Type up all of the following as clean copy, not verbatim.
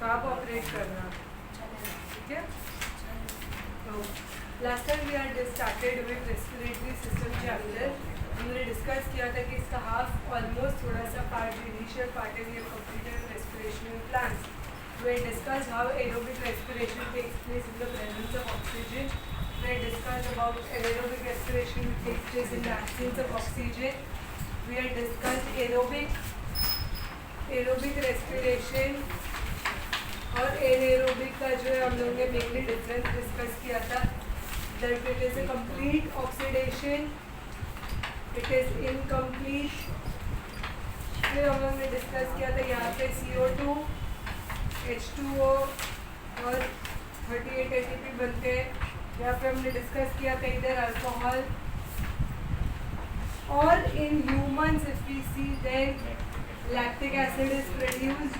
तो आप ऑपरेट करना, ठीक है। तो last time we are started with respiratory system chapter. हमने डिस्कस किया था कि इसका हाफ ऑलमोस्ट थोड़ा सा पार्ट इनिशियल पार्ट है, we have completed respiration in plants. We discussed how aerobic respiration takes place in the presence of oxygen. We discussed about anaerobic respiration which takes place in the absence of oxygen. We had discussed aerobic respiration और anaerobic का जो है हम लोगों ने mainly difference discuss किया था, that it is a complete oxidation, it is incomplete। फिर हम लोगों ने डिस्कस किया था यहाँ पे CO2, H2O और 38 ATP बनते हैं। यहाँ पे हमने डिस्कस किया था इधर अल्कोहल। और in humans if we see then lactic acid is produced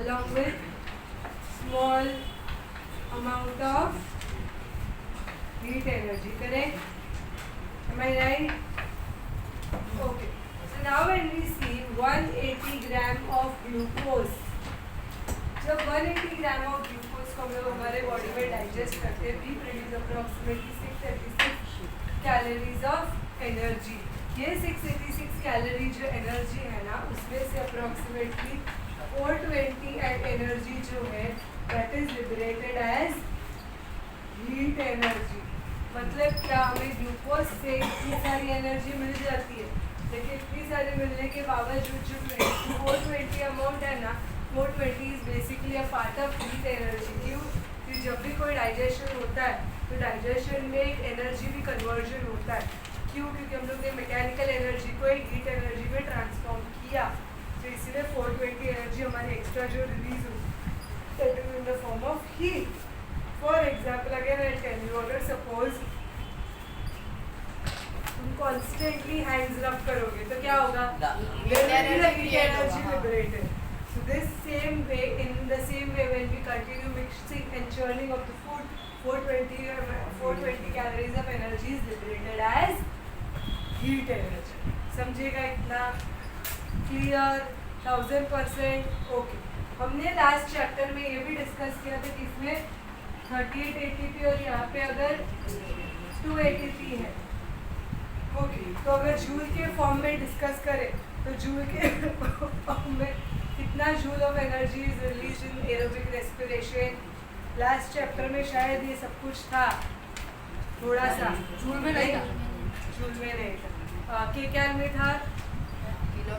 along with small amount of heat energy, correct? Am I right? Okay. So now when we see 180 gram of glucose, जब 180 gram of glucose को हम लोग हमारे body में digest करते हैं, we produce approximately 636 calories of energy. ये 686 calorie जो एनर्जी है ना, उसमें से अप्रॉक्सीमेटली 420 एनर्जी जो है that is liberated as heat energy. मतलब क्या, हमें ग्लूकोज से इतनी सारी एनर्जी मिल जाती है, लेकिन इतनी सारी मिलने के बावजूद जो 420 अमाउंट है ना, 420 is basically a part of heat energy. क्यों? कि जब भी कोई डाइजेशन होता है तो डाइजेशन में एक एनर्जी भी कन्वर्जन होता है। क्यों? क्योंकि हम लोग ने मैकेनिकल एनर्जी को एक हीट एनर्जी में ट्रांसफॉर्म किया, तो इसीलिए 420 एनर्जी हमारी एक्स्ट्रा जो रिलीज हुई that is in the form of heat. For example again I tell you, अगर सपोज तुम कॉन्स्टेंटली हैंड्स रब करोगे तो क्या होगा, heat energy liberated. So this same way, in the same way, when we continue mixing and churning of the food, 420 calories of energy is liberated as heat energy. समझेगा इतना? Clear? 1000%? Okay. हमने last chapter में ये भी discuss किया था कि इसमें 38 ATP और यहाँ पे अगर 2 ATP है, ओके, तो अगर जूल के फॉर्म में डिस्कस करें तो जूल के फॉर्म में कितना joule of energy is release in aerobic respiration. Last chapter में शायद ये सब कुछ था, थोड़ा सा जूल में नहीं था, जूल में नहीं था, के कैल में था,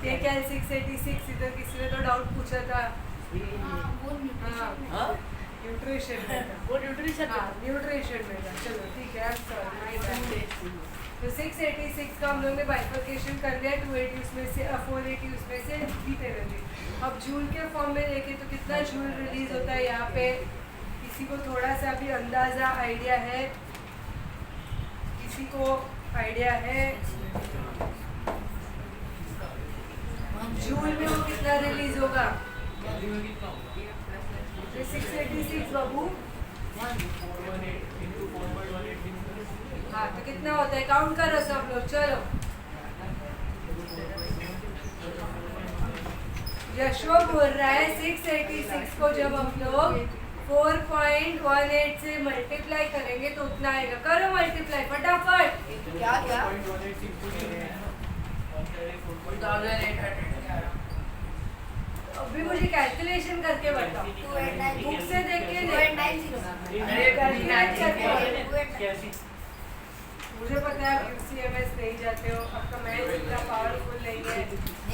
के कैल 686। इधर किसी ने तो डाउट पूछा था, न्यूट्रिशन में था, वो न्यूट्रिशन न्यूट्रिशन में था। चलो ठीक है, तो 686 का हम लोग ने बाइफर्केशन कर लिया, 280 उसमें से 480 उसमें से हीट एनर्जी। अब जूल के फॉर्म में देखें तो कितना जूल रिलीज होता है यहाँ पे, किसी को थोड़ा सा भी अंदाजा आइडिया है? किसी को आइडिया है जूल में वो कितना रिलीज होगा? 686 बाबू, हाँ, तो कितना होता है? काउंट करो सब लोग, चलो। यशो बोल रहा है 686 को जब हम लोग 4.18 से मल्टीप्लाई करेंगे तो उतना आएगा। करो मल्टीप्लाई फटाफट। क्या क्या? अभी मुझे कैलकुलेशन करके बताओ, बुक से देख के मुझे पता है आप UCMS नहीं जाते हो, आपका मैथ इतना पावरफुल नहीं है,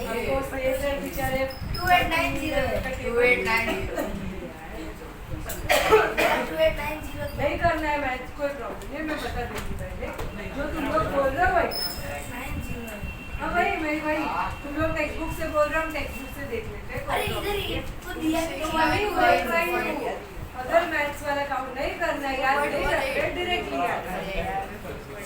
आपको स्पेशल बेचारे 2890 नहीं करना है मैथ, कोई प्रॉब्लम नहीं, मैं बता दूंगी पहले जो तुम लोग बोल रहे हो भाई। हाँ भाई तुम लोग टेक्स्ट बुक से बोल रहे हो, टेक्स्ट बुक से देख लेते हैं। अरे इधर ही तो दिया तो वही बोल रही हूँ, अगर मैथ्स वाला काउंट नहीं करना है, याद नहीं रखते, डायरेक्टली याद है।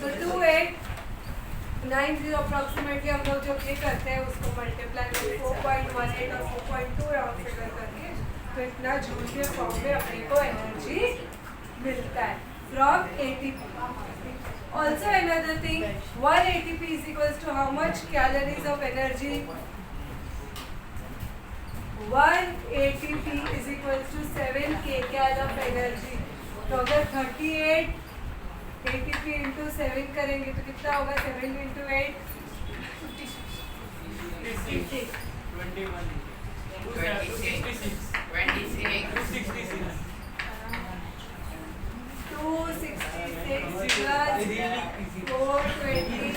सो 2890 अप्रॉक्सीमेटली हम लोग जब ये करते हैं उसको मल्टीप्लाई 4.18 और 4.2 राउंड फिगर करके, तो इतना जूल के फॉर्म में अपने को एनर्जी मिलता है from ATP। Also another thing, 1 ATP is equals to how much calories of energy? 1 ATP is equals to 7 kcal of energy. तो अगर 38 ATP into 7 करेंगे तो कितना होगा? 7 into 8 26 plus 420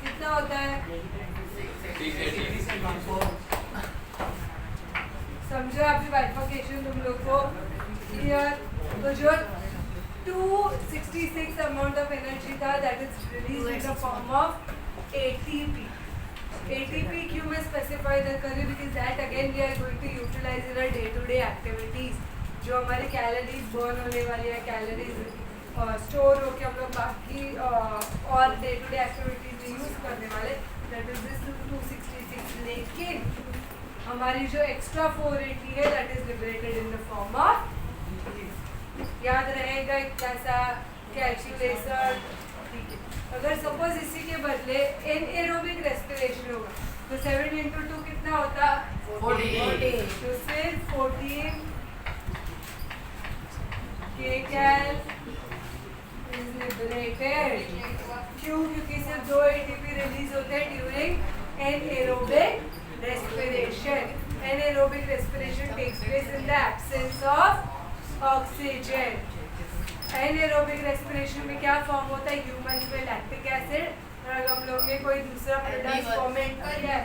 कितना होता है? समझो आपकी बाइफर्केशन तुम लोग को क्लियर? तो जो 266 अमाउंट ऑफ एनर्जी था that is release in the form of ATP. ATP क्यों मैं स्पेसिफाई कर रही हूँ? Because that again we are going to utilise in our day to day activities. जो हमारे कैलोरीज बर्न होने वाली है, कैलोरीज स्टोर होकर हम लोग बाकी और डे टू डे एक्टिविटीज में यूज करने वाले, दैट इज दिस 266. लेकिन हमारी जो एक्स्ट्रा 480 है that is liberated in the form of, याद रहेगा इतना सा कैलकुलेशन. ठीक है, अगर सपोज इसी के बदले एनएरोबिक रेस्पिरेशन होगा तो 7 into 2 कितना होता? 14. तो सिर्फ 14 kcal is liberated. क्यों? क्योंकि सिर्फ 2 ATP रिलीज होते हैं during anaerobic respiration. Anaerobic respiration takes place in the absence of oxygen. Anaerobic respiration में क्या फॉर्म होता है? ह्यूमंस में लैक्टिक एसिड, और अगर हम लोग में कोई दूसरा प्रोडक्ट फॉर्मेट किया है.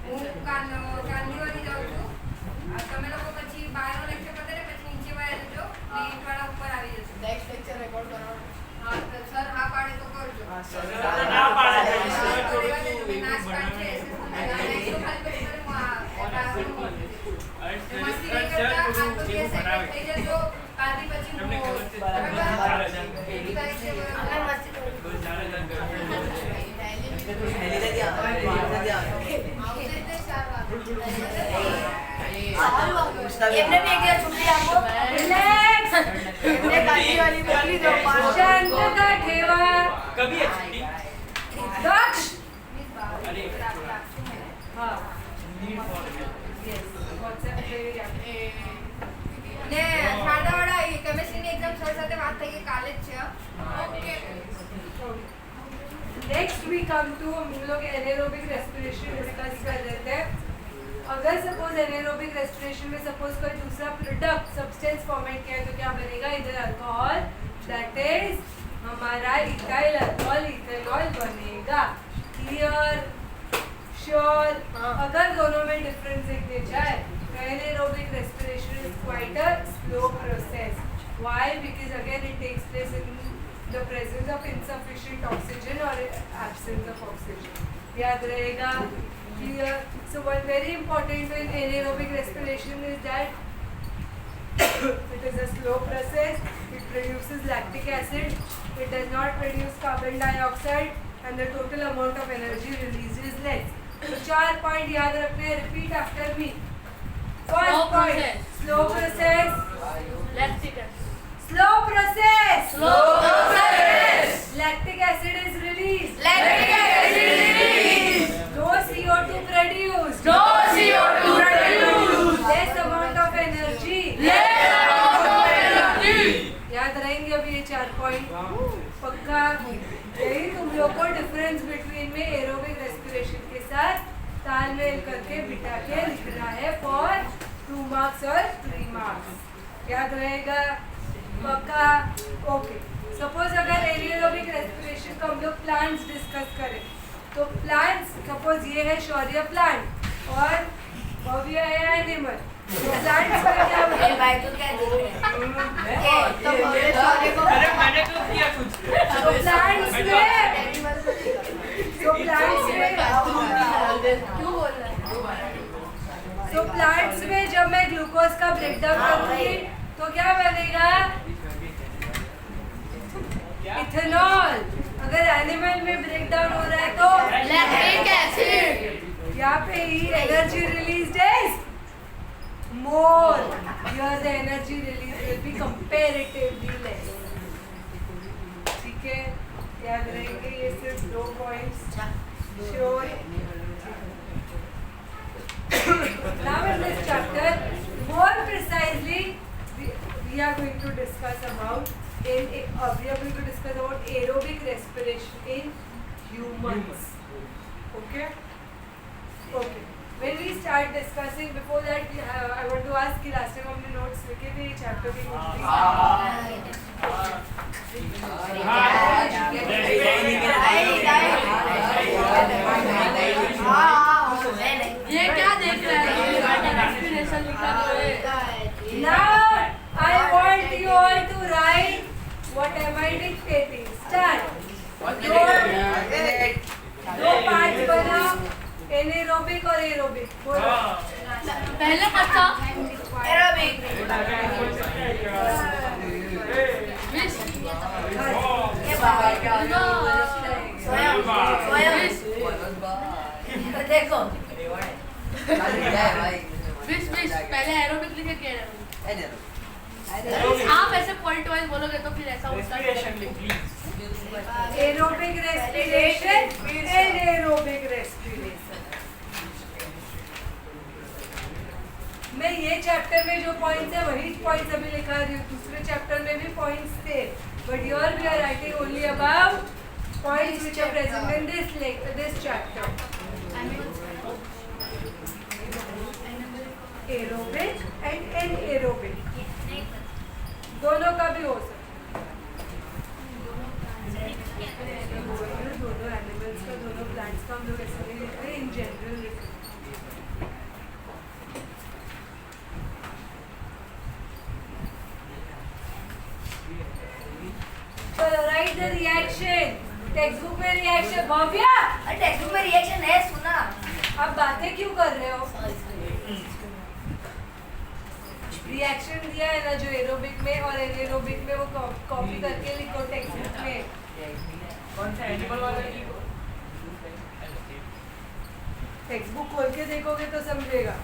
હું કાંદીવાળી જાઉં છું. તમે લોકો પછી બહારનો લેક્ચર પતે પછી નીચે વાળા જજો ને એકવાળા ઉપર આવી જશે. નેક્સ્ટ લેક્ચર રેકોર્ડ કરાવો. હા તો સર હા પાડે તો કરજો. સર ના પાડે તો નાશ પાડશે. મસ્તી નહીં કરતા. આ તો કે સેકન્ડ થઈ જજો. કાંદી પછી હું એમને બી એક છૂટી આપો. રિલેક્સ. એમને કાંદીવાળી મોકલી દો. શાંતતા ठेवा. कभी है छुट्टी? दक्ष. अरे हाँ. Yes. WhatsApp पे ને શારદાવાળા એ કેમિસ્ટ્રીની એક્ઝામ સર સાથે વાત થઈ ગઈ કાલે જ છે. Okay. Next we come to, हम लोग एनारोबिक रेस्पिरेशन डिस्कस कर रहे थे. अगर सपोज एनारोबिक रेस्पिरेशन में सपोज कोई दूसरा प्रोडक्ट सब्सटेंस फॉर्मेट किया है तो क्या बनेगा? इधर अल्कोहल, दैट इज हमारा इथाइल अल्कोहल, इथेनॉल बनेगा. क्लियर? श्योर? अगर दोनों में डिफरेंट सिग्नेचर है तो anaerobic respiration is quite a slow process. Why? Because again it takes place in the presence of insufficient oxygen or absence of oxygen. याद रहेगा? Clear? So one very important in anaerobic respiration is that it is a slow process. It produces lactic acid. It does not produce carbon dioxide, and the total amount of energy released is less. तो 4 point याद रखने हैं. Repeat after me. First point, slow process. lactic acid. Slow process. Slow process. Lactic acid is released. Lactic acid is released. No CO2 produced. No CO2 produced. Less amount of energy. Less amount of energy. याद रहेंगे अभी ये 4 point पक्का. यही तुम लोग को difference between में एरोबिक रेस्पिरेशन के साथ तालमेल करके बिठा के लिखना है फॉर 2 मार्क्स और 3 मार्क्स. याद रहेगा? पक्का? ओके. सपोज अगर एनारोबिक रेस्पिरेशन को हम लोग प्लांट्स डिस्कस करें तो प्लांट्स, सपोज ये है शौर्य प्लांट और भव्य है एनिमल. प्लांट्स में क्या ए भाई तो क्या देख रहे हैं? તો બોલે શૌર્ય को अरे मैंने तो किया कुछ. तो प्लांट्स में क्यों बोल रहा है? तो प्लांट्स में जब मैं ग्लूकोज का ब्रेकडाउन करूंगी तो क्या बनेगा? इथेनॉल. अगर एनिमल में ब्रेकडाउन हो रहा है तो lactic acid. यहाँ पे ही energy release is more. Here the energy release will be comparatively less. ठीक है? याद रहेंगे ये सिर्फ 2 points. Sure? discuss about we are going to discuss about aerobic respiration in humans. Okay. When we start discussing, before that I want to ask कि last time हमने notes लिखे थे ये chapter के कुछ ये क्या देख रहे हैं? रेस्पिरेशन लिखा तो है। Now I want you all to write what am I dictating. Start. दो पार्ट बनाओ, एनारोबिक और एरोबिक। बोलो। पहले कच्चा एरोबिक ये बाहर क्या देखो पहले एरोबिक लिखे के आप ऐसे पॉइंट वाइज बोलोगे तो फिर ऐसा होता है। Aerobic respiration anaerobic respiration. मैं ये चैप्टर में जो पॉइंट्स है वही पॉइंट्स अभी लिखा रही हूँ। दूसरे चैप्टर में भी पॉइंट्स थे, but your we are writing only about points which are present in this chapter. Aerobic and anaerobic दोनों का भी हो सकता है। दोनों एनिमल्स का, दोनों प्लांट्स का हम लोग ऐसे नहीं लिख रहे, इन जनरल लिख रहे। चलो right the reaction. Text book में रिएक्शन भव्या, टेक्स्ट बुक में रिएक्शन है सुना। आप बातें क्यों कर रहे हो? रिएक्शन दिया है ना जो एरोबिक में और एनारोबिक में, वो कॉपी करके लिखो टेक्स्ट बुक में। कौन सा एनिमल वाला लिखो? टेक्स्ट बुक खोल के देखोगे तो समझेगा।